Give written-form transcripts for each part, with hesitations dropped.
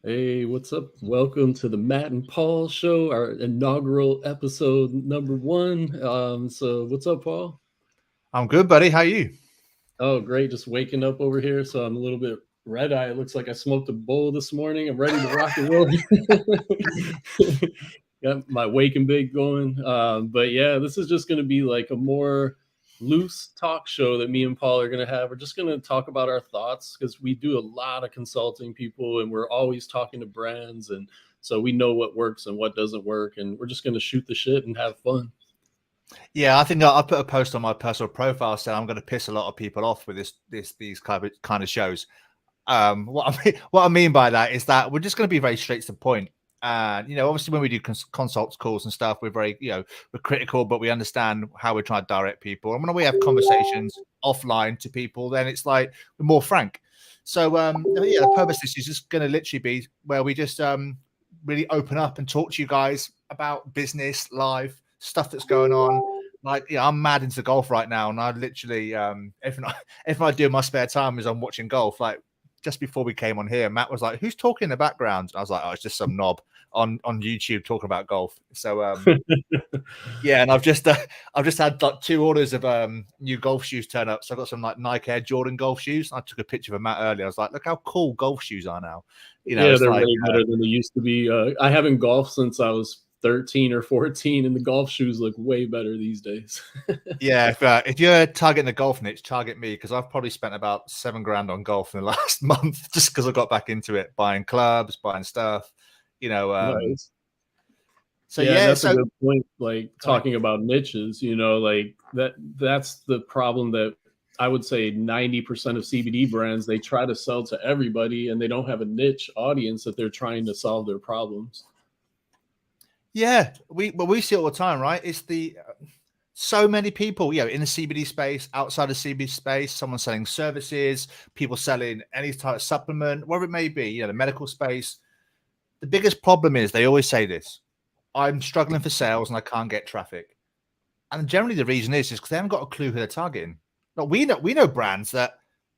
Hey, what's up? Welcome to the Matt and Paul show, our inaugural episode number one. So what's up, Paul? I'm good, buddy. How are you? Oh, great. Just waking up over here. So I'm a little bit red eye. It looks like I smoked a bowl this morning. I'm ready to rock and roll. Got my wake and bake going. But yeah, this is just going to be like a more loose talk show that me and Paul are going to have. We're just going to talk about our thoughts because we do a lot of consulting people and we're always talking to brands. And so we know what works and what doesn't work. And we're just going to shoot the shit and have fun. Yeah, I think I put a post on my personal profile saying I'm going to piss a lot of people off with these kind of shows. What I mean by that is that we're just going to be very straight to the point. And obviously, when we do consults calls and stuff, we're very we're critical, but we understand how we're trying to direct people. And when we have conversations offline to people, then it's like we're more frank. So yeah, the purpose of this is just going to literally be where we just really open up and talk to you guys about business, life, stuff that's going on. Like, I'm mad into golf right now, and I literally, if I do in my spare time is I'm watching golf. Like just before we came on here, Matt was like, "Who's talking in the background?" And I was like, "Oh, it's just some knob on YouTube talking about golf." So yeah, and I've just had like 2 orders of new golf shoes turn up. So I got some like Nike Air Jordan golf shoes. I took a picture of Matt earlier. I was like, "Look how cool golf shoes are now." Yeah, It's they're like way better than they used to be. I haven't golfed since I was 13 or 14, and the golf shoes look way better these days. yeah, if you're targeting the golf niche, target me because I've probably spent about 7 grand on golf in the last month just because I got back into it, buying clubs, buying stuff. You know, um, Nice. so Yeah, and yeah, that's a so good point. Like go ahead. talking about niches, like that's the problem that I would say 90% of CBD brands, they try to sell to everybody and they don't have a niche audience that they're trying to solve their problems. Yeah, we see it all the time, right? It's the so many people, in the CBD space, outside of CBD space, someone selling services, people selling any type of supplement, whatever it may be, the medical space. The biggest problem is they always say this: I'm struggling for sales and I can't get traffic. And generally the reason is because they haven't got a clue who they're targeting. Like we know brands that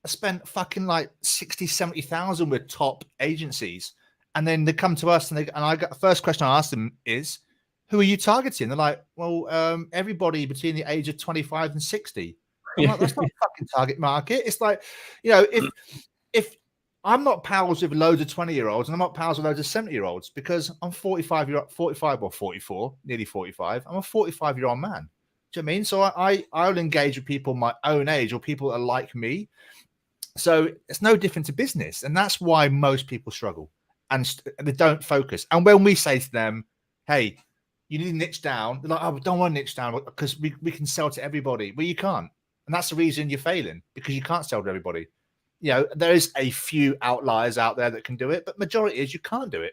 spent fucking like 60, 70,000 with top agencies. And then they come to us and I got the first question I asked them is, who are you targeting? They're like, well, everybody between the age of 25 and 60. I'm like, that's not a fucking target market. It's like, if I'm not pals with loads of 20-year-olds and I'm not pals with loads of 70-year-olds because I'm 45 or 44, nearly 45. I'm a 45-year-old man. Do you know what I mean? So I'll engage with people my own age or people that are like me. So it's no different to business. And that's why most people struggle and they don't focus. And when we say to them, hey, you need to niche down, they're like, oh, we don't want to niche down because we can sell to everybody. Well, you can't. And that's the reason you're failing, because you can't sell to everybody. There is a few outliers out there that can do it, but majority is you can't do it.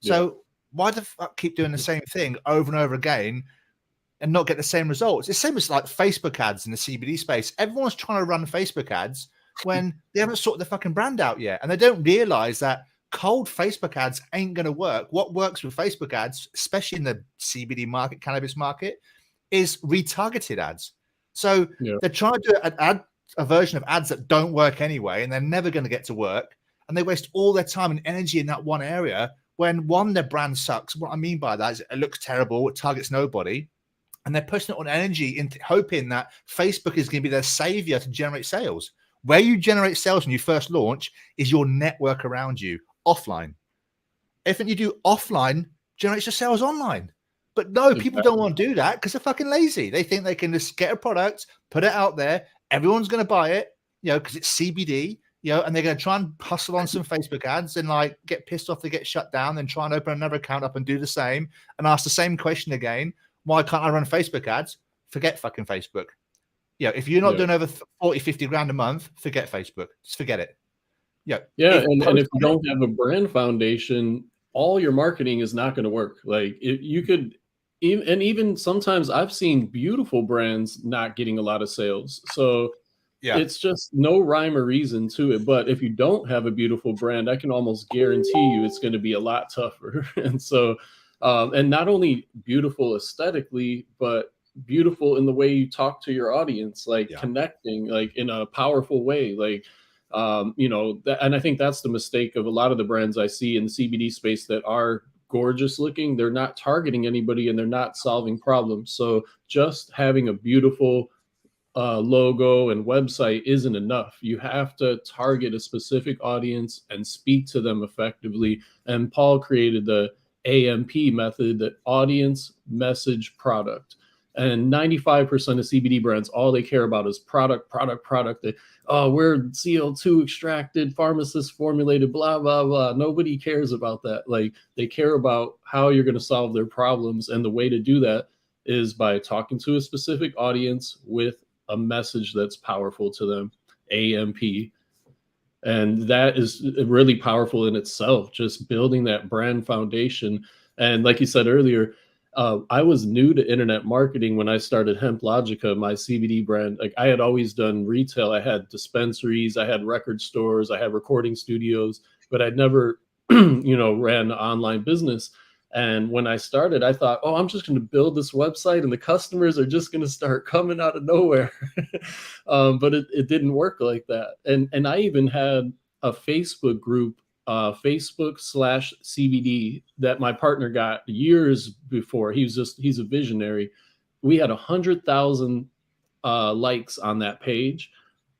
Yeah. So why the fuck keep doing the same thing over and over again and not get the same results? It's the same as like Facebook ads in the CBD space. Everyone's trying to run Facebook ads when they haven't sorted the fucking brand out yet. And they don't realize that cold Facebook ads ain't going to work. What works with Facebook ads, especially in the CBD market, cannabis market, is retargeted ads. So Yeah. they're trying to do a version of ads that don't work anyway, and they're never going to get to work. And they waste all their time and energy in that one area when, one, their brand sucks. What I mean by that is it looks terrible, it targets nobody. And they're pushing it on energy into hoping that Facebook is going to be their savior to generate sales. Where you generate sales when you first launch is your network around you offline. Everything you do offline generates your sales online. But no, people don't Exactly. want to do that because they're fucking lazy. They think they can just get a product, put it out there, everyone's going to buy it, because it's CBD, and they're going to try and hustle on some Facebook ads and like get pissed off they get shut down, then try and open another account up and do the same and ask the same question again. Why can't I run Facebook ads? Forget fucking Facebook. If you're not Yeah. doing over 40, 50 grand a month, forget Facebook. Just forget it. Yeah. If And post if you on it. don't have a brand foundation, all your marketing is not going to work. Like you could even sometimes I've seen beautiful brands not getting a lot of sales. So Yeah. it's just no rhyme or reason to it. But if you don't have a beautiful brand, I can almost guarantee you it's going to be a lot tougher. And so, and not only beautiful aesthetically, but beautiful in the way you talk to your audience, like Yeah. connecting, like in a powerful way. Like And I think that's the mistake of a lot of the brands I see in the CBD space that are gorgeous looking. They're not targeting anybody and they're not solving problems. So just having a beautiful logo and website isn't enough. You have to target a specific audience and speak to them effectively. And Paul created the AMP method, the audience, message, product. And 95% of CBD brands, all they care about is product, product, product. We're CO2 extracted, pharmacist formulated, blah, blah, blah. Nobody cares about that. Like, they care about how you're going to solve their problems. And the way to do that is by talking to a specific audience with a message that's powerful to them, AMP. And that is really powerful in itself, just building that brand foundation. And like you said earlier, I was new to internet marketing when I started Hemp Logica, my CBD brand. Like, I had always done retail. I had dispensaries, I had record stores, I had recording studios, but I'd never, ran an online business. And when I started, I thought, oh, I'm just going to build this website and the customers are just going to start coming out of nowhere. But it didn't work like that. And I even had a Facebook group, Facebook/CBD, that my partner got years before. He's a visionary. We had 100,000 likes on that page,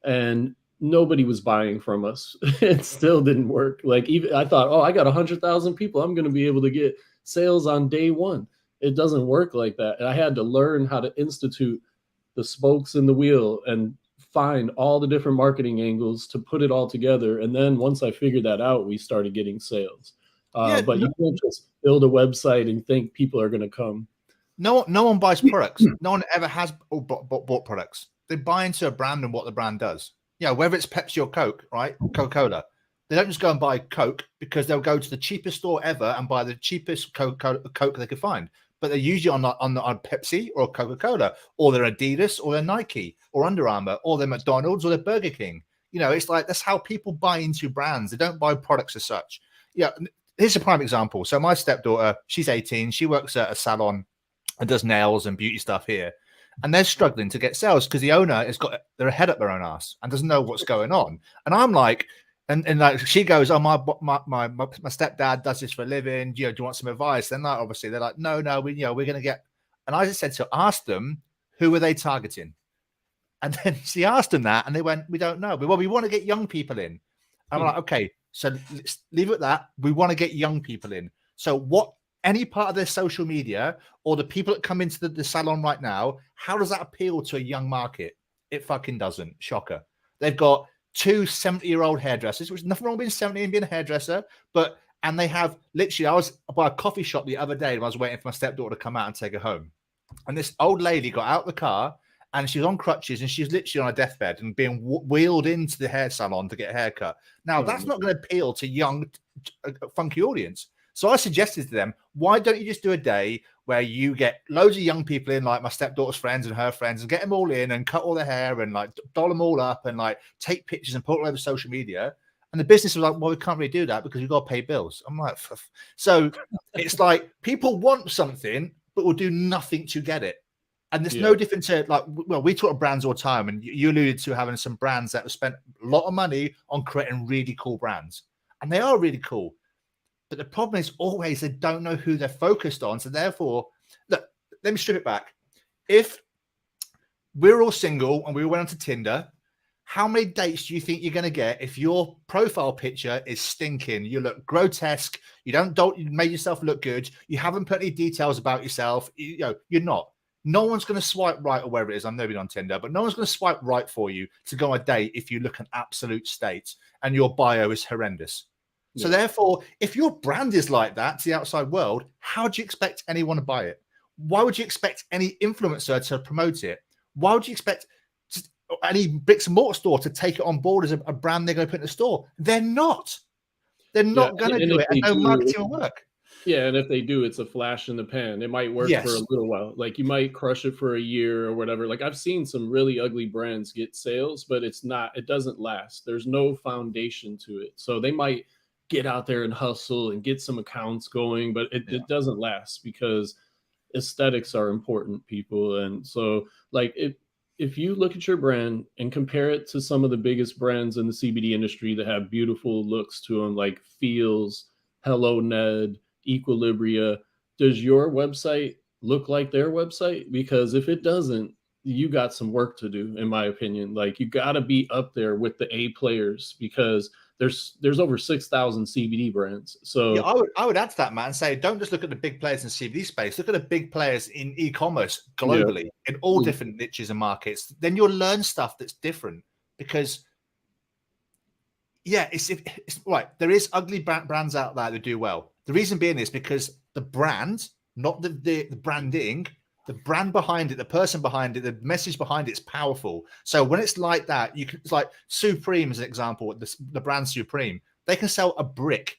and nobody was buying from us. It still didn't work. Like, even I thought, oh, I got 100,000 people, I'm going to be able to get sales on day one. It doesn't work like that. And I had to learn how to institute the spokes in the wheel and find all the different marketing angles to put it all together. And then once I figured that out, we started getting sales. But you can't just build a website and think people are going to come. No one buys products. No one ever has bought products. They buy into a brand and what the brand does. Whether it's Pepsi or Coke, right? Coca-Cola. They don't just go and buy Coke because they'll go to the cheapest store ever and buy the cheapest Coke they could find. But they're usually on Pepsi or Coca-Cola, or they're Adidas, or they're Nike, or Under Armour, or they're McDonald's, or they're Burger King. It's like, that's how people buy into brands. They don't buy products as such. Here's a prime example. So my stepdaughter, she's 18. She works at a salon and does nails and beauty stuff here. And they're struggling to get sales because the owner has got their head up their own ass and doesn't know what's going on. And I'm like, and like, she goes, oh, my stepdad does this for a living. Do you want some advice? Then like, obviously they're like, no, we're going to get. And I just said, so ask them, who are they targeting? And then she asked them that, and they went, we don't know. Well, we want to get young people in. And I'm like, okay, so let's leave it at that. We want to get young people in. So what? Any part of their social media or the people that come into the salon right now, how does that appeal to a young market? It fucking doesn't. Shocker. They've got 2 70-year-old hairdressers, which is nothing wrong with being 70 and being a hairdresser, and they have literally, I was by a coffee shop the other day and I was waiting for my stepdaughter to come out and take her home. And this old lady got out the car and she was on crutches and she's literally on a deathbed and being wheeled into the hair salon to get a haircut. Now, that's not going to appeal to young, funky audience. So I suggested to them, why don't you just do a day where you get loads of young people in, like my stepdaughter's friends and her friends, and get them all in and cut all their hair and like doll them all up and like take pictures and put it all over social media. And the business was like, well, we can't really do that because we've got to pay bills. I'm like, so it's like people want something, but will do nothing to get it. And there's no different to, like, well, we talk about brands all the time, and you alluded to having some brands that have spent a lot of money on creating really cool brands. And they are really cool. But the problem is always they don't know who they're focused on. So therefore, look, let me strip it back. If we're all single and we went onto Tinder, how many dates do you think you're going to get if your profile picture is stinking? You look grotesque. You make yourself look good. You haven't put any details about yourself. You're not. No one's going to swipe right, or wherever it is. I'm never been on Tinder, but no one's going to swipe right for you to go on a date if you look an absolute state and your bio is horrendous. So therefore, if your brand is like that to the outside world, how do you expect anyone to buy it? Why would you expect any influencer to promote it? Why would you expect any bricks and mortar store to take it on board as a brand they're going to put in the store? They're not. They're not going to do it, and no marketing will work. Yeah, and if they do, it's a flash in the pan. It might work for a little while. Like, you might crush it for a year or whatever. Like, I've seen some really ugly brands get sales, but it doesn't last. There's no foundation to it. So they might get out there and hustle and get some accounts going, but it doesn't last because aesthetics are important, people. And so, like, if you look at your brand and compare it to some of the biggest brands in the CBD industry that have beautiful looks to them, like Feels, Hello Ned, Equilibria, does your website look like their website? Because if it doesn't, you got some work to do, in my opinion. Like, you got to be up there with the A players, because there's over 6,000 CBD brands. Yeah, So I would add to that, man, and say don't just look at the big players in CBD space. Look at the big players in e-commerce yeah, globally in all different niches and markets. Then you'll learn stuff that's different because, yeah, it's right. There is ugly brands out there that do well. The reason being is because the brand, not the branding, the brand behind it, the person behind it, the message behind it is powerful. So when it's like that, it's like Supreme as an example. The brand Supreme, they can sell a brick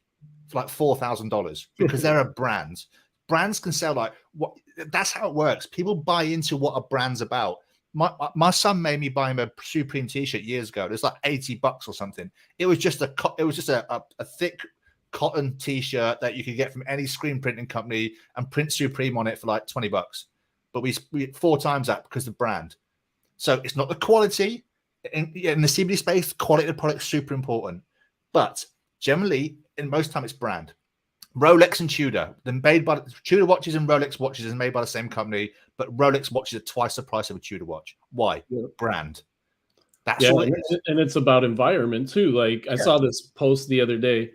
for like $4,000 because they're a brand. Brands can sell like what? That's how it works. People buy into what a brand's about. My son made me buy him a Supreme T-shirt years ago. It was like $80 or something. It was just a thick cotton T-shirt that you could get from any screen printing company and print Supreme on it for like $20. But we 4 times that because of the brand. So it's not the quality in the CBD space. Quality of the product is super important, but generally, in most time, it's brand. Rolex and Tudor, Tudor watches and Rolex watches are made by the same company, but Rolex watches are twice the price of a Tudor watch. Why? yeah. Brand. That's Yeah, all it is. and it's about environment too. Like, I saw this post the other day.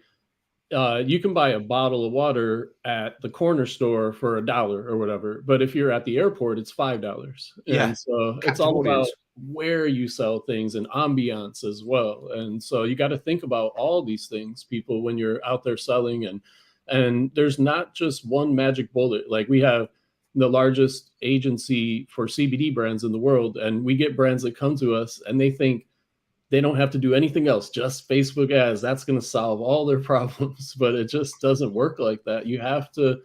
You can buy a bottle of water at the corner store for $1 or whatever, but if you're at the airport, it's $5. Yeah. And so it's Captive all about audience. where you sell things and ambiance as well. And so you got to think about all these things, people, when you're out there selling. And there's not just one magic bullet. Like, we have the largest agency for CBD brands in the world, and we get brands that come to us and they think they don't have to do anything else, just Facebook ads. That's going to solve all their problems. But it just doesn't work like that. You have to,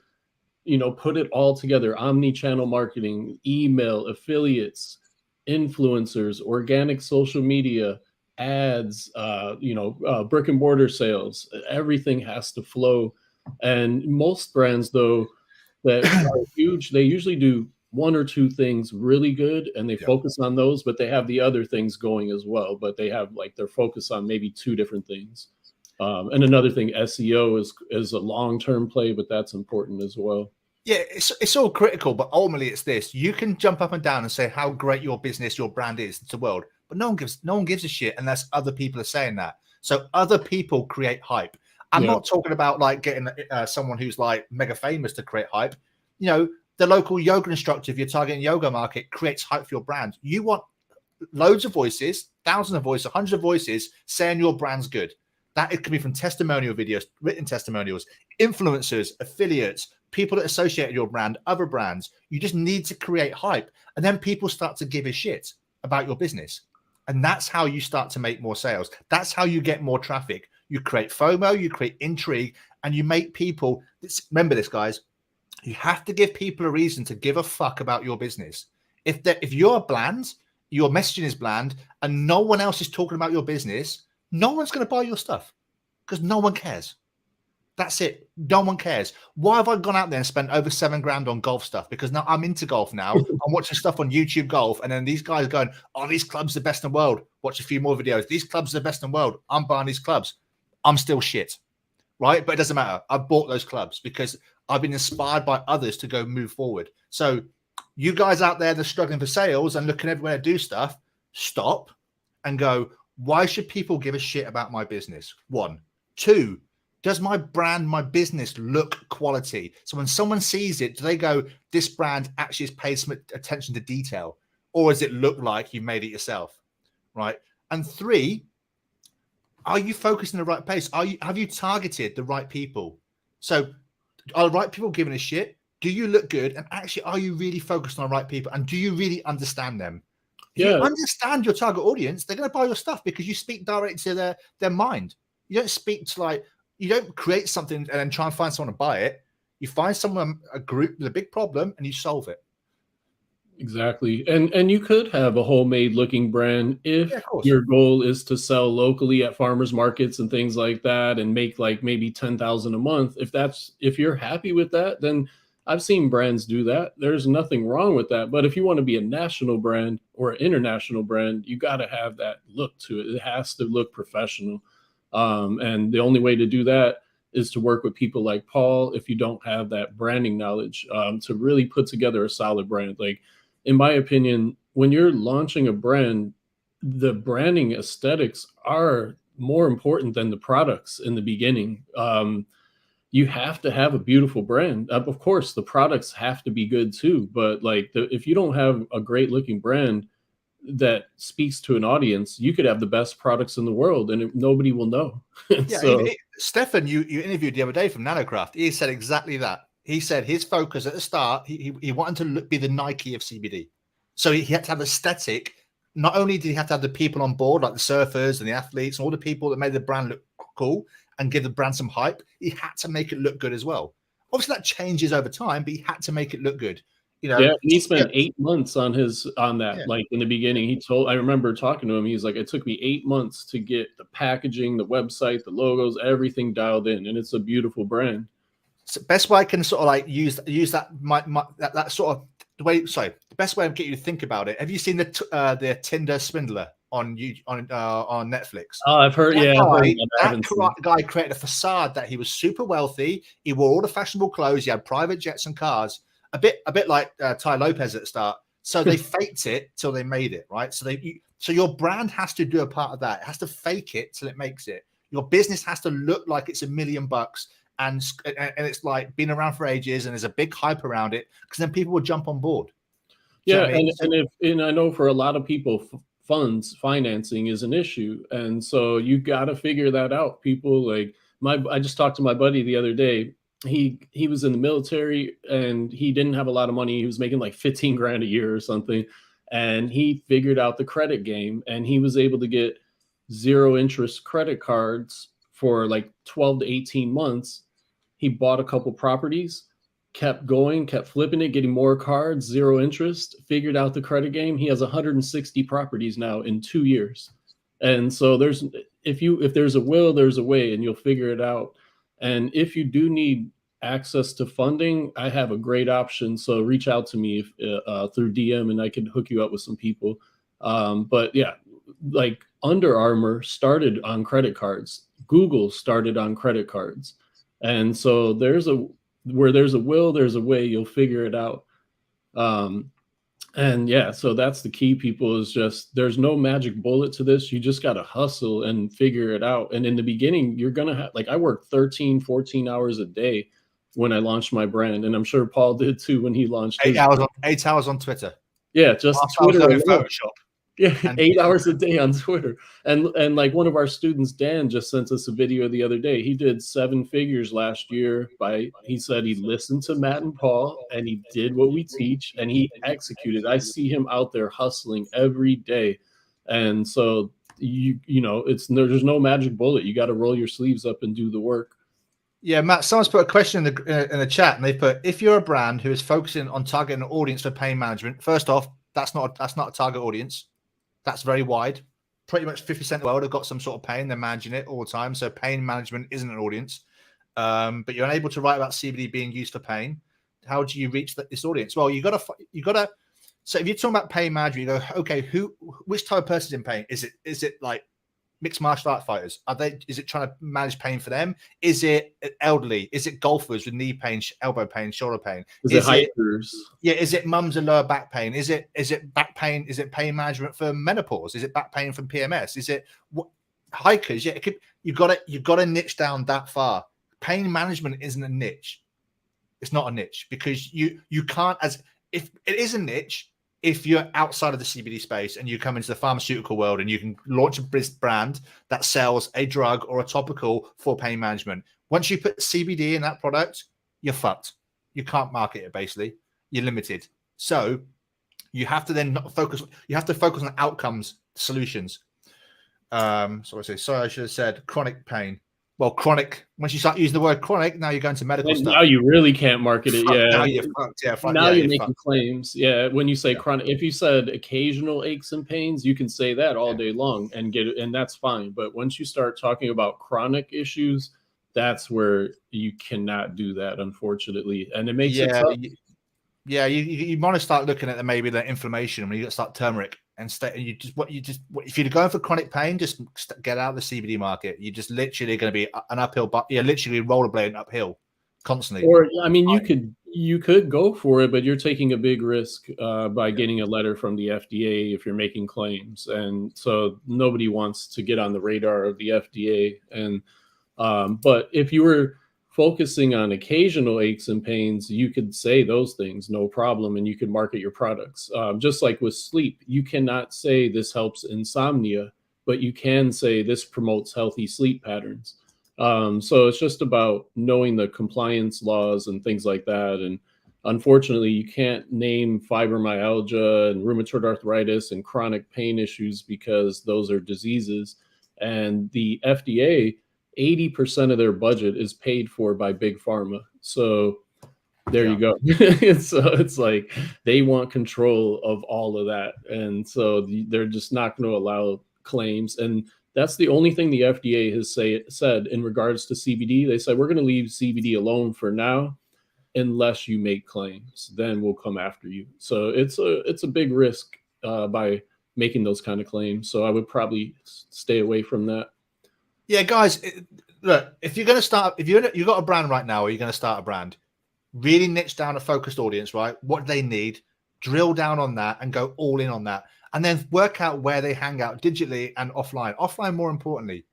put it all together: omni-channel marketing, email, affiliates, influencers, organic social media, ads, brick and mortar sales. Everything has to flow. And most brands, though, that are huge, they usually do 1 or 2 things really good, and they focus on those, but they have the other things going as well. But they have like their focus on maybe 2 different things. And another thing, SEO is a long-term play, but that's important as well. Yeah, it's all critical, but ultimately it's this. You can jump up and down and say how great your business, your brand is to the world, but no one gives a shit unless other people are saying that. So other people create hype. I'm not talking about like getting someone who's like mega famous to create hype. The local yoga instructor, if you're targeting yoga market, creates hype for your brand. You want loads of voices, thousands of voices, hundreds of voices saying your brand's good. That it could be from testimonial videos, written testimonials, influencers, affiliates, people that associate your brand, other brands. You just need to create hype, and then people start to give a shit about your business. And that's how you start to make more sales. That's how you get more traffic. You create FOMO, you create intrigue, and you make people, remember this, guys, you have to give people a reason to give a fuck about your business. If you're bland, your messaging is bland, and no one else is talking about your business, no one's going to buy your stuff because no one cares. That's it. No one cares. Why have I gone out there and spent over $7,000 on golf stuff? Because now I'm into golf now. I'm watching stuff on YouTube golf, and then these guys going, "Oh, these clubs are the best in the world." Watch a few more videos. These clubs are the best in the world. I'm buying these clubs. I'm still shit, right? But it doesn't matter. I bought those clubs because I've been inspired by others to go move forward. So you guys out there that are struggling for sales and looking everywhere to do stuff, stop and go, why should people give a shit about my business? 1. 2, does my brand, my business look quality? So when someone sees it, do they go, this brand actually has paid some attention to detail? Or does it look like you made it yourself, right? And 3, are you focused in the right place? Have you targeted the right people? So are the right people giving a shit? Do you look good? And actually, are you really focused on the right people? And do you really understand them? If you understand your target audience, they're going to buy your stuff because you speak directly to their mind. You don't speak to you don't create something and then try and find someone to buy it. You find someone, a group with a big problem, and you solve it. Exactly. And you could have a homemade looking brand if your goal is to sell locally at farmers markets and things like that and make like maybe 10,000 a month. If you're happy with that, then I've seen brands do that. There's nothing wrong with that. But if you want to be a national brand or an international brand, you got to have that look to it. It has to look professional. And the only way to do that is to work with people like Paul. If you don't have that branding knowledge, to really put together a solid brand. Like, in my opinion, when you're launching a brand, the branding aesthetics are more important than the products in the beginning. You have to have a beautiful brand. Of course, the products have to be good too. But like, if you don't have a great looking brand that speaks to an audience, you could have the best products in the world and nobody will know. Yeah, So Stefan, you interviewed the other day from Nanocraft. He said exactly that. He said his focus at the start, he wanted to be the Nike of CBD. So he had to have aesthetic. Not only did he have to have the people on board, like the surfers and the athletes and all the people that made the brand look cool and give the brand some hype, he had to make it look good as well. Obviously, that changes over time, but he had to make it look good. You know, yeah, he spent 8 months on that. Yeah. Like, in the beginning, I remember talking to him. He's like, it took me 8 months to get the packaging, the website, the logos, everything dialed in, and it's a beautiful brand. So best way I can sort of like use that that sort of the way. Sorry, the best way of getting you to think about it. Have you seen the Tinder swindler on Netflix? Oh, I've heard. That guy created a facade that he was super wealthy. He wore all the fashionable clothes. He had private jets and cars. A bit like Ty Lopez at the start. So they faked it till they made it, right? So your brand has to do a part of that. It has to fake it till it makes it. Your business has to look like it's $1 million. And it's like been around for ages, and there's a big hype around it because then people will jump on board. Yeah, and I know for a lot of people, financing is an issue, and so you got to figure that out. People like I just talked to my buddy the other day. He was in the military and he didn't have a lot of money. He was making like 15 grand a year or something, and he figured out the credit game, and he was able to get 0 interest credit cards for like 12 to 18 months. He bought a couple properties, kept going, kept flipping it, getting more cards, 0 interest, figured out the credit game. He has 160 properties now in 2 years. And so if there's a will, there's a way, and you'll figure it out. And if you do need access to funding, I have a great option. So reach out to me through DM, and I can hook you up with some people. But yeah, like Under Armour started on credit cards. Google started on credit cards. And so where there's a will, there's a way. You'll figure it out. And yeah, so that's the key, people, is just there's no magic bullet to this. You just got to hustle and figure it out. And in the beginning, you're going to have, like, I worked 13, 14 hours a day when I launched my brand. And I'm sure Paul did too when he launched 8 hours on Twitter. Yeah, just Twitter alone. Photoshop. Yeah, 8 hours a day on Twitter. And like one of our students, Dan, just sent us a video the other day. He did 7 figures last year he said he listened to Matt and Paul and he did what we teach and he executed. I see him out there hustling every day. And so you know, there's no magic bullet. You got to roll your sleeves up and do the work. Yeah, Matt, someone's put a question in the chat, and they put, if you're a brand who is focusing on targeting an audience for pain management, first off, that's not a target audience. That's very wide. Pretty much 50% of the world have got some sort of pain. They're managing it all the time. So pain management isn't an audience. But you're unable to write about CBD being used for pain. How do you reach this audience? Well, you gotta. So if you're talking about pain management, you go, okay, which type of person is in pain? Is it like mixed martial art fighters? Is it trying to manage pain for them? Is it elderly? Is it golfers with knee pain, elbow pain, shoulder pain? Is it hikers? Yeah, is it mums and lower back pain? Is it back pain? Is it pain management for menopause? Is it back pain from PMS? Is it hikers? Yeah, you got to niche down that far. Pain management isn't a niche. It's not a niche because you can't, if it is a niche, if you're outside of the CBD space and you come into the pharmaceutical world and you can launch a brand that sells a drug or a topical for pain management. Once you put CBD in that product, you're fucked. You can't market it, basically. You're limited. So you have to then focus. You have to focus on outcomes, solutions. Sorry, I should have said chronic pain. Well, chronic, once you start using the word chronic, now you're going to medical stuff. Now you really can't market it. Now you're fucked. Yeah, now you're making claims. Yeah, when you say chronic, if you said occasional aches and pains, you can say that all day long and get it, and that's fine. But once you start talking about chronic issues, that's where you cannot do that, unfortunately, and it makes it Yeah, tough. yeah. You want to start looking at maybe the inflammation when you start turmeric and if you're going for chronic pain, just get out of the CBD market. You're just literally going to be an uphill, but you're literally rollerblading uphill constantly. Or I mean, you could go for it, but you're taking a big risk by getting a letter from the FDA if you're making claims, and so nobody wants to get on the radar of the FDA. And but if you were focusing on occasional aches and pains, you could say those things, no problem, and you could market your products. Just like with sleep, you cannot say this helps insomnia, but you can say this promotes healthy sleep patterns. So it's just about knowing the compliance laws and things like that. And unfortunately, you can't name fibromyalgia and rheumatoid arthritis and chronic pain issues because those are diseases. And the FDA, 80% of their budget is paid for by big pharma. So there you go. So it's like they want control of all of that. And so they're just not going to allow claims. And that's the only thing the FDA has said in regards to CBD. They said, we're going to leave CBD alone for now unless you make claims. Then we'll come after you. So it's a big risk by making those kind of claims. So I would probably stay away from that. Yeah, guys, look, if you're going to start, if you've got a brand right now, or you're going to start a brand, really niche down a focused audience, right? What they need, drill down on that and go all in on that. And then work out where they hang out digitally and offline. Offline, more importantly.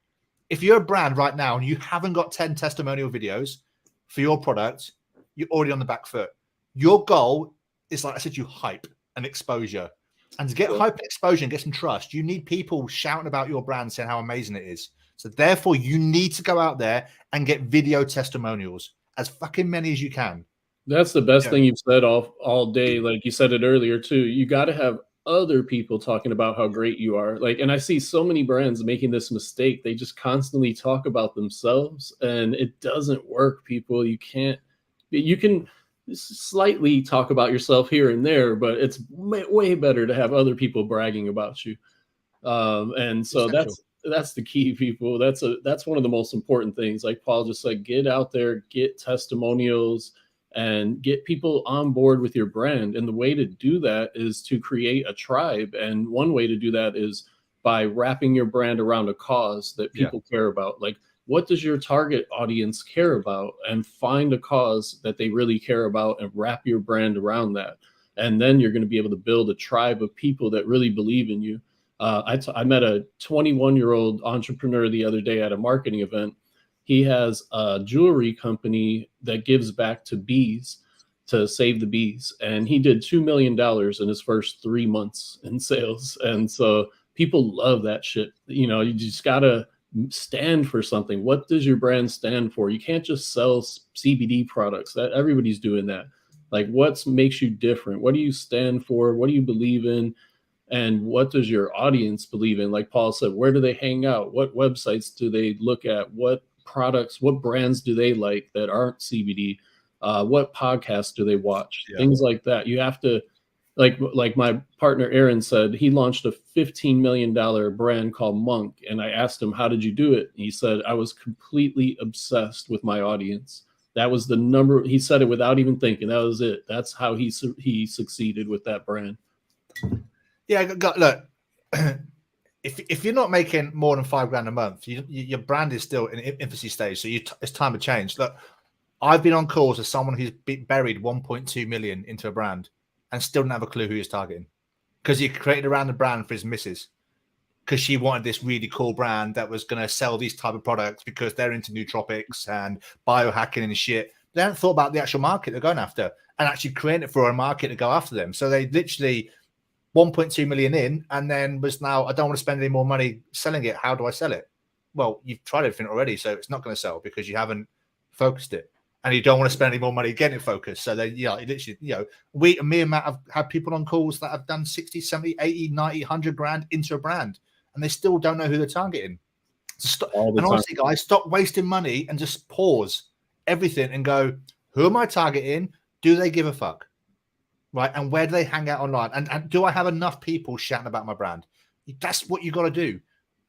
If you're a brand right now and you haven't got 10 testimonial videos for your product, you're already on the back foot. Your goal is, like I said, you hype and exposure. And to get hype and exposure and get some trust, you need people shouting about your brand, saying how amazing it is. So therefore, you need to go out there and get video testimonials, as fucking many as you can. That's the best thing you've said all day. Like you said it earlier too. You got to have other people talking about how great you are. Like, and I see so many brands making this mistake. They just constantly talk about themselves, and it doesn't work, people. You can slightly talk about yourself here and there, but it's way better to have other people bragging about you. And so that's the key, people. That's one of the most important things. Like Paul just said, get out there, get testimonials, and get people on board with your brand. And the way to do that is to create a tribe. And one way to do that is by wrapping your brand around a cause that people care about. Like, what does your target audience care about? And find a cause that they really care about and wrap your brand around that. And then you're going to be able to build a tribe of people that really believe in you. I met a 21-year-old entrepreneur the other day at a marketing event. He has a jewelry company that gives back to bees, to save the bees. And he did $2 million in his first 3 months in sales. And so people love that shit. You know, you just got to stand for something. What does your brand stand for? You can't just sell CBD products. That everybody's doing that. Like, what makes you different? What do you stand for? What do you believe in? And what does your audience believe in? Like Paul said, where do they hang out? What websites do they look at? What products, what brands do they like that aren't CBD? What podcasts do they watch? Things like that. You have to, like my partner Aaron said, he launched a $15 million brand called Monk. And I asked him, how did you do it? And he said, I was completely obsessed with my audience. That was the number. He said it without even thinking. That was it. That's how he succeeded with that brand. Yeah, look, if you're not making more than $5,000 a month, your brand is still in infancy stage. So it's time to change. Look, I've been on calls with someone who's buried 1.2 million into a brand and still don't have a clue who he's targeting, because he created around the brand for his missus, because she wanted this really cool brand that was going to sell these type of products because they're into nootropics and biohacking and shit. They haven't thought about the actual market they're going after and actually create it for a market to go after them. So they literally 1.2 million in, and then was now, I don't want to spend any more money selling it. How do I sell it? Well, you've tried everything already, so it's not going to sell because you haven't focused it, and you don't want to spend any more money getting it focused. So they, literally, me and Matt have had people on calls that have done 60, 70, 80, 90, 100 grand into a brand, and they still don't know who they're targeting. So honestly, guys, stop wasting money and just pause everything and go, who am I targeting? Do they give a fuck? Right, and where do they hang out online? And do I have enough people shouting about my brand? That's what you got to do.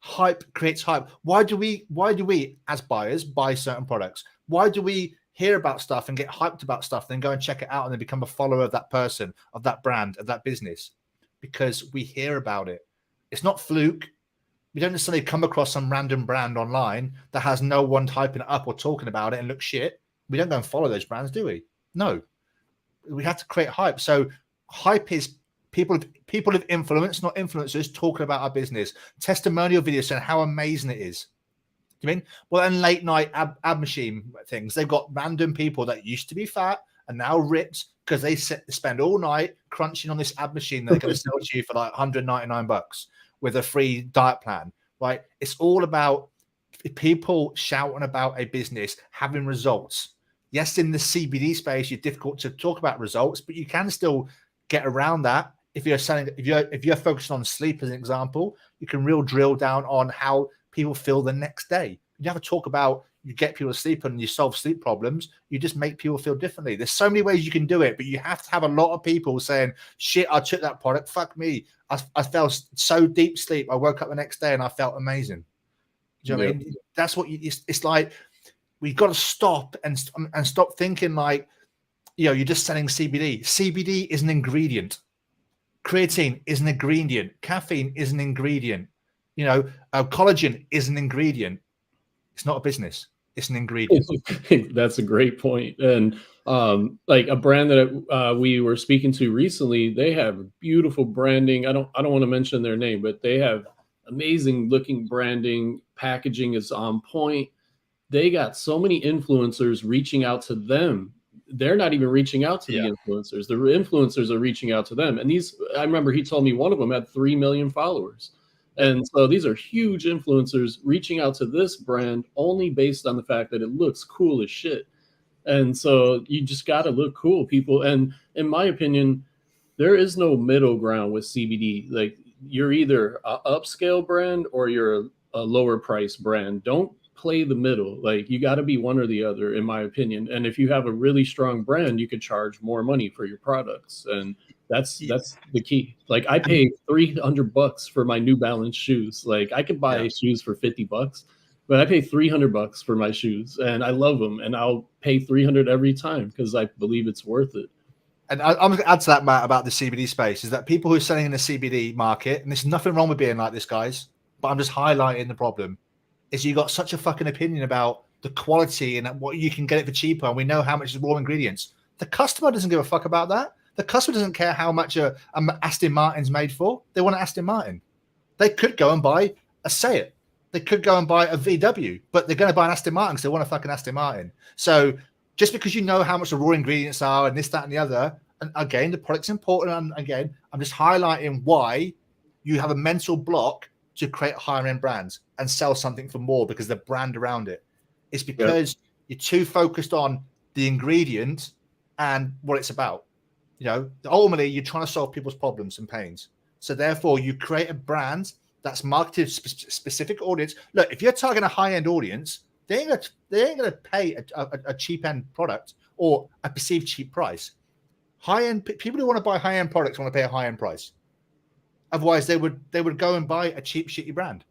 Hype creates hype. Why do we as buyers buy certain products? Why do we hear about stuff and get hyped about stuff, then go and check it out and then become a follower of that person, of that brand, of that business? Because we hear about it. It's not fluke. We don't necessarily come across some random brand online that has no one typing it up or talking about it and looks shit. We don't go and follow those brands, do we? No. We have to create hype. So hype is people of influence, not influencers, talking about our business. Testimonial videos saying how amazing it is. Do you mean? Well, and late night ab machine things. They've got random people that used to be fat and now ripped because they spend all night crunching on this ab machine they're going to sell to you for like $199 with a free diet plan, right? It's all about people shouting about a business having results. Yes, in the CBD space, you're difficult to talk about results, but you can still get around that. If you're selling, if you're focused on sleep as an example, you can real drill down on how people feel the next day. You have to talk about you get people to sleep and you solve sleep problems. You just make people feel differently. There's so many ways you can do it, but you have to have a lot of people saying, shit, I took that product. Fuck me. I fell so deep sleep. I woke up the next day and I felt amazing. Do you know what I mean? That's what it's like. We've got to stop and stop thinking like, you know, you're just selling CBD. CBD is an ingredient. Creatine is an ingredient. Caffeine is an ingredient. You know, collagen is an ingredient. It's not a business. It's an ingredient. That's a great point. And like a brand that we were speaking to recently, they have beautiful branding. I don't want to mention their name, but they have amazing looking branding. Packaging is on point. They got so many influencers reaching out to them. They're not even reaching out to the influencers. The influencers are reaching out to them. And these, I remember he told me one of them had 3 million followers. And so these are huge influencers reaching out to this brand only based on the fact that it looks cool as shit. And so you just got to look cool, people. And in my opinion, there is no middle ground with CBD. Like you're either an upscale brand or you're a lower price brand. Don't play the middle. Like you got to be one or the other, in my opinion. And if you have a really strong brand, you could charge more money for your products. And that's the key. Like I pay $300 for my New Balance shoes. Like I could buy shoes for $50, but I pay $300 for my shoes, and I love them, and I'll pay $300 every time because I believe it's worth it. And I'm going to add to that, Matt, about the CBD space is that people who are selling in the CBD market, and there's nothing wrong with being like this, guys, but I'm just highlighting the problem, is you got such a fucking opinion about the quality and what you can get it for cheaper, and we know how much is raw ingredients. The customer doesn't give a fuck about that. The customer doesn't care how much a Aston Martin's made for. They want an Aston Martin. They could go and buy a Seat. They could go and buy a VW, but they're going to buy an Aston Martin because they want a fucking Aston Martin. So just because you know how much the raw ingredients are and this, that, and the other, and again, the product's important. And again, I'm just highlighting why you have a mental block to create higher end brands and sell something for more because the brand around it. It's because you're too focused on the ingredient and what it's about. You know, ultimately, you're trying to solve people's problems and pains. So therefore, you create a brand that's marketed to specific audience. Look, if you're targeting a high-end audience, they ain't gonna pay a cheap-end product or a perceived cheap price. High-end people who want to buy high-end products want to pay a high-end price. Otherwise, they would go and buy a cheap, shitty brand,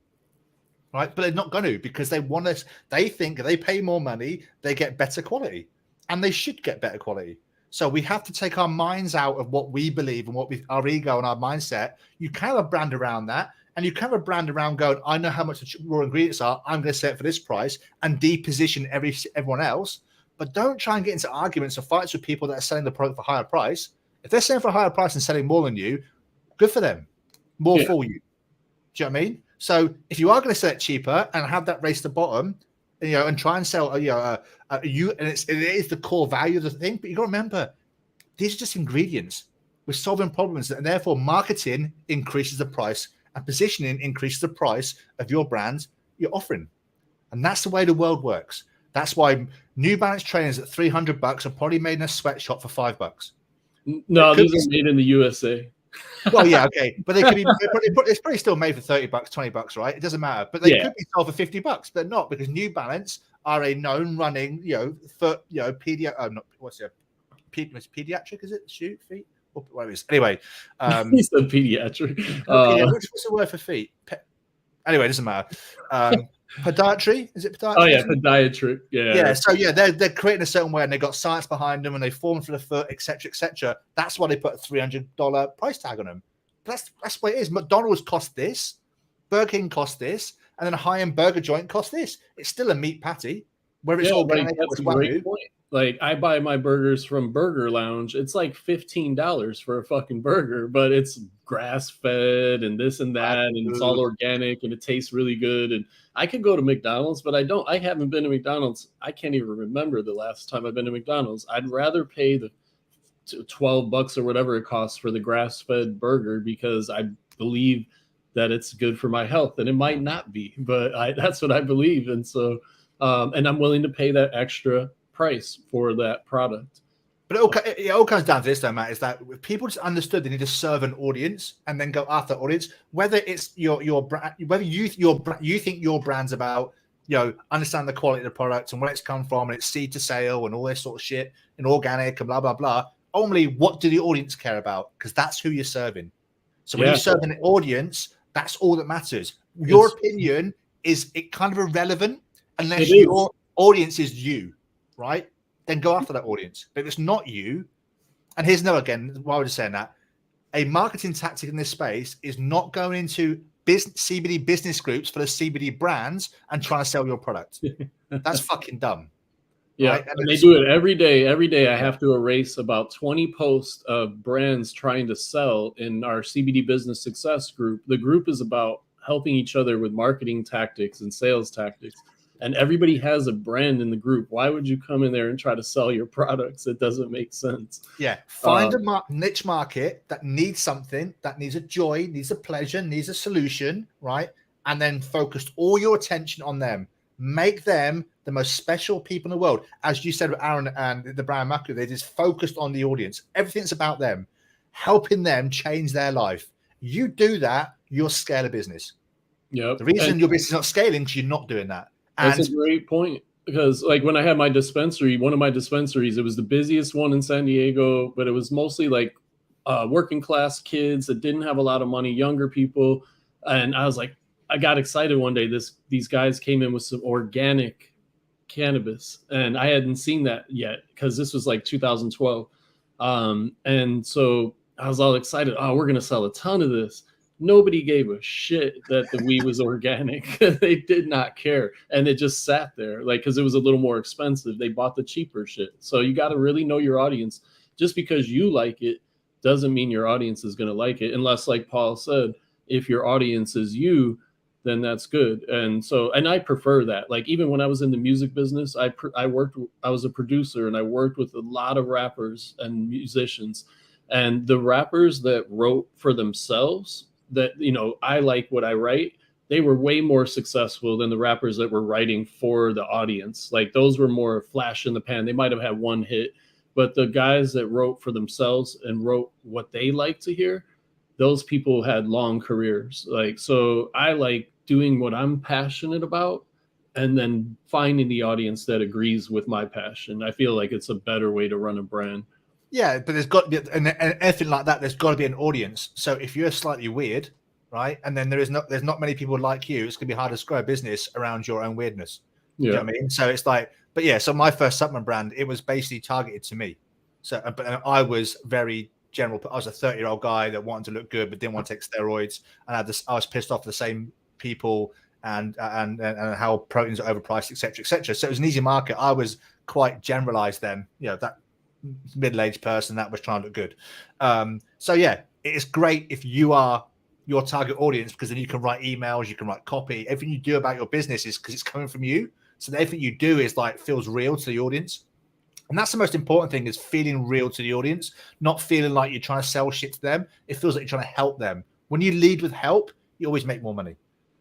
right? But they're not going to because they want us. They think they pay more money, they get better quality, and they should get better quality. So we have to take our minds out of what we believe and what our ego and our mindset. You can have a brand around that, and you can have a brand around going, I know how much the raw ingredients are. I'm going to sell it for this price and deposition everyone else. But don't try and get into arguments or fights with people that are selling the product for a higher price. If they're selling for a higher price and selling more than you, good for them. More for you. Do you know what I mean? So if you are going to sell it cheaper and have that race to the bottom, you know, and try and sell, and it is the core value of the thing. But you got to remember, these are just ingredients. We're solving problems, and therefore marketing increases the price, and positioning increases the price of your brand you're offering. And that's the way the world works. That's why New Balance trainers at $300 are probably made in a sweatshop for $5. No, these are made in the USA. Well, yeah, okay, but they could be. It's probably still made for $30, $20, right? It doesn't matter. But they could be sold for $50. But they're not, because New Balance are a known running, pediatric? Is it shoe feet? Whatever it is. Anyway, he said pediatric. what's the word for feet? Anyway, it doesn't matter. Podiatry, is it podiatry? Oh yeah, podiatric. Yeah. So yeah, they're creating a certain way, and they got science behind them, and they form for the foot, etc., etc. That's why they put a $300 price tag on them. That's what it is. McDonald's cost this, Burger King cost this, and then a high-end burger joint cost this. It's still a meat patty, whether it's organic like, or that's it's a great wagyu. point. Like I buy my burgers from Burger Lounge. It's like $15 for a fucking burger, but it's grass fed and this and that, and it's all organic and it tastes really good. And I could go to McDonald's, but I haven't been to McDonald's. I can't even remember the last time I've been to McDonald's. I'd rather pay the $12 or whatever it costs for the grass fed burger because I believe that it's good for my health, and it might not be, but that's what I believe. And so, and I'm willing to pay that extra price for that product. But it all comes down to this, though, Matt, is that if people just understood they need to serve an audience and then go after the audience, whether it's your brand, whether you think your brand's about, understand the quality of the product and where it's come from and it's seed to sale and all this sort of shit and organic and blah, blah, blah. Only what do the audience care about? Because that's who you're serving. So when you're serving an audience, that's all that matters. Your opinion is kind of irrelevant unless your audience is you, right? Then go after that audience. But if it's not you, and here's another, again, why we're just saying that, a marketing tactic in this space is not going into CBD business groups for the CBD brands and trying to sell your product. That's fucking dumb. Yeah, right? and they do it every day. Every day I have to erase about 20 posts of brands trying to sell in our CBD business success group. The group is about helping each other with marketing tactics and sales tactics. And everybody has a brand in the group. Why would you come in there and try to sell your products? It doesn't make sense. Yeah. Find a niche market that needs something, that needs a joy, needs a pleasure, needs a solution, right? And then focus all your attention on them. Make them the most special people in the world. As you said with Aaron and the Brown Macro, they just focused on the audience. Everything's about them, helping them change their life. You do that, you'll scale a business. Yep. The reason your business is not scaling is you're not doing that. That's a great point, because like when I had my dispensary, one of my dispensaries, it was the busiest one in San Diego, but it was mostly like working class kids that didn't have a lot of money, younger people. And I was like, I got excited one day. These guys came in with some organic cannabis, and I hadn't seen that yet because this was like 2012. And so I was all excited. Oh, we're going to sell a ton of this. Nobody gave a shit that the weed was organic. They did not care. And it just sat there, like, because it was a little more expensive. They bought the cheaper shit. So you got to really know your audience. Just because you like it doesn't mean your audience is going to like it. Unless, like Paul said, if your audience is you, then that's good. And so, and I prefer that. Like, even when I was in the music business, I was a producer, and I worked with a lot of rappers and musicians. And the rappers that wrote for themselves, that, I like what I write, they were way more successful than the rappers that were writing for the audience. Like, those were more flash in the pan. They might have had one hit, but the guys that wrote for themselves and wrote what they like to hear, those people had long careers. Like, so I like doing what I'm passionate about and then finding the audience that agrees with my passion. I feel like it's a better way to run a brand. Yeah, but there's got to be, and anything like that, there's got to be an audience. So if you're slightly weird, right, and then there's not many people like you, it's gonna be hard to grow a business around your own weirdness. Yeah. You know what I mean? So it's like, but yeah, so my first supplement brand, it was basically targeted to me. So, but I was very general. I was a 30-year-old guy that wanted to look good but didn't want to take steroids, and I was pissed off the same people and how proteins are overpriced, etc., etc. So it was an easy market. I was quite generalized then, that middle-aged person that was trying to look good. So yeah, it's great if you are your target audience, because then you can write emails, you can write copy. Everything you do about your business is because it's coming from you. So everything you do is like feels real to the audience. And that's the most important thing, is feeling real to the audience, not feeling like you're trying to sell shit to them. It feels like you're trying to help them. When you lead with help, you always make more money.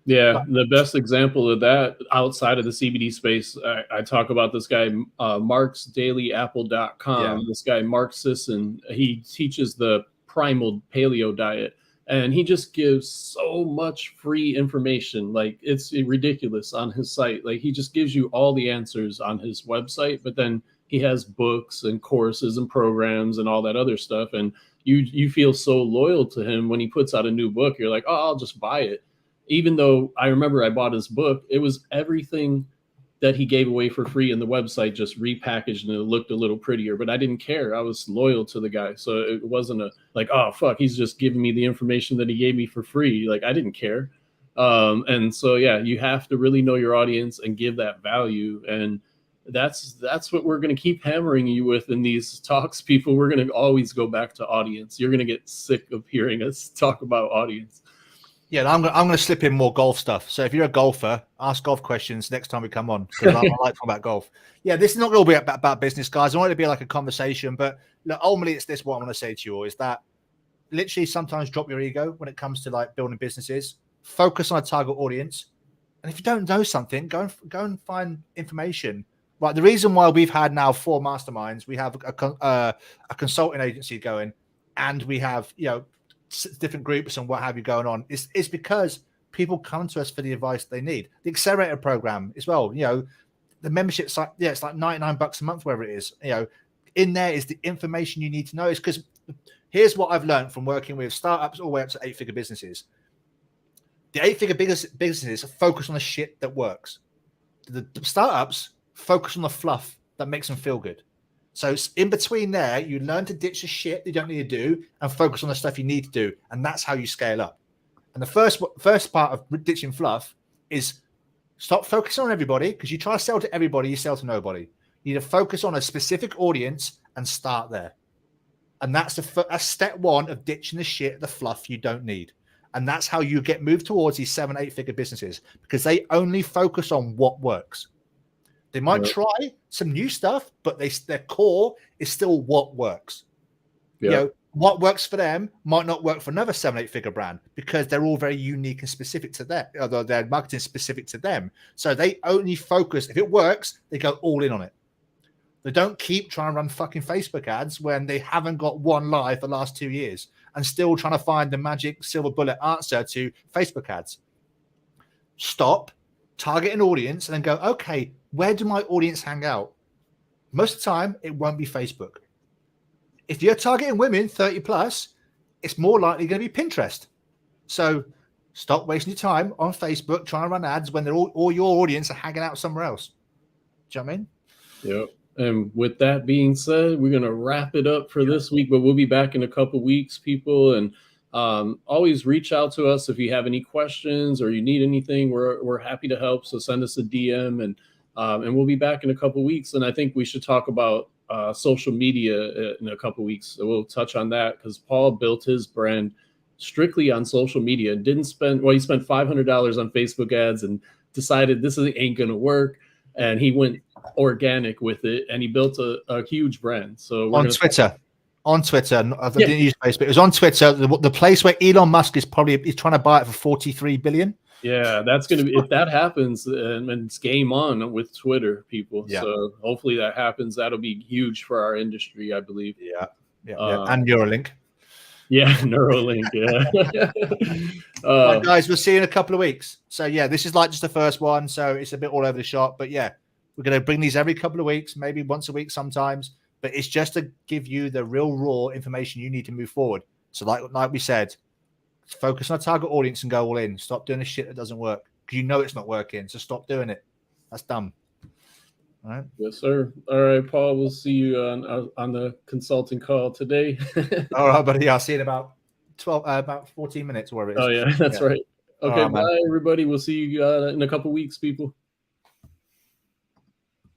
Yeah, the best example of that outside of the CBD space, I talk about this guy, marksdailyapple.com. Yeah. This guy, Mark Sisson, he teaches the primal paleo diet, and he just gives so much free information. Like, it's ridiculous on his site. Like, he just gives you all the answers on his website, but then he has books and courses and programs and all that other stuff. And you feel so loyal to him when he puts out a new book. You're like, oh, I'll just buy it. even though I remember I bought his book, it was everything that he gave away for free in the website, just repackaged and it looked a little prettier. But I didn't care. I was loyal to the guy, so it wasn't a like, oh fuck, he's just giving me the information that he gave me for free. Like I didn't care. And so yeah, you have to really know your audience and give that value. And that's what we're going to keep hammering you with in these talks, people. We're going to always go back to audience. You're going to get sick of hearing us talk about audience. Yeah, I'm going to slip in more golf stuff. So if you're a golfer, ask golf questions next time we come on, because I like talking about golf. Yeah, this is not going to be about business, guys. I want it to be like a conversation, but look, ultimately it's this. What I want to say to you all is that literally sometimes drop your ego when it comes to like building businesses. Focus on a target audience, and if you don't know something, go and find information. Right. The reason why we've had now 4 masterminds, we have a consulting agency going, and we have different groups and what have you going on, is because people come to us for the advice they need. The accelerator program as well, the membership site, it's like $99 a month, wherever it is. In there is the information you need to know. Is because here's what I've learned from working with startups all the way up to 8-figure businesses. The 8-figure businesses focus on the shit that works. The startups focus on the fluff that makes them feel good. So in between there, you learn to ditch the shit you don't need to do and focus on the stuff you need to do. And that's how you scale up. And the first part of ditching fluff is stop focusing on everybody, because you try to sell to everybody, you sell to nobody. You need to focus on a specific audience and start there. And that's step 1 of ditching the shit, the fluff you don't need. And that's how you get moved towards these 7-8-figure businesses, because they only focus on what works. They might try some new stuff, but their core is still what works. Yeah. What works for them might not work for another 7-8-figure brand, because they're all very unique and specific to that. Although their marketing is specific to them. So they only focus. If it works, they go all in on it. They don't keep trying to run fucking Facebook ads when they haven't got one live the last 2 years and still trying to find the magic silver bullet answer to Facebook ads. Stop, target an audience, and then go, okay, where do my audience hang out? Most of the time, it won't be Facebook. If you're targeting women 30 plus, it's more likely going to be Pinterest. So stop wasting your time on Facebook trying to run ads when they're all your audience are hanging out somewhere else. Do you know what I mean? Yep. And with that being said, we're going to wrap it up for this week, but we'll be back in a couple weeks, people. And always reach out to us if you have any questions or you need anything. We're happy to help. So send us a DM, and we'll be back in a couple weeks. And I think we should talk about social media in a couple weeks. So we'll touch on that, because Paul built his brand strictly on social media and he spent $500 on Facebook ads and decided this ain't going to work. And he went organic with it, and he built a huge brand. So on Twitter, I didn't use Facebook. It was on Twitter, the place where Elon Musk is trying to buy it for 43 billion. Yeah, that's going to be, if that happens, and it's game on with Twitter, people. Yeah. So hopefully that happens. That'll be huge for our industry, I believe. Yeah. And Neuralink. Yeah, Neuralink. Yeah. Right, guys, we'll see you in a couple of weeks. So yeah, this is like just the first one, so it's a bit all over the shop. But yeah, we're going to bring these every couple of weeks, maybe once a week sometimes. But it's just to give you the real raw information you need to move forward. So like we said, focus on a target audience and go all in. Stop doing the shit that doesn't work, because you know it's not working. So stop doing it. That's dumb. All right. Yes, sir. All right, Paul. We'll see you on the consulting call today. All right, buddy. I'll see you in about 14 minutes, or whatever it is. Oh yeah, that's right. Okay, bye everybody. We'll see you in a couple weeks, people.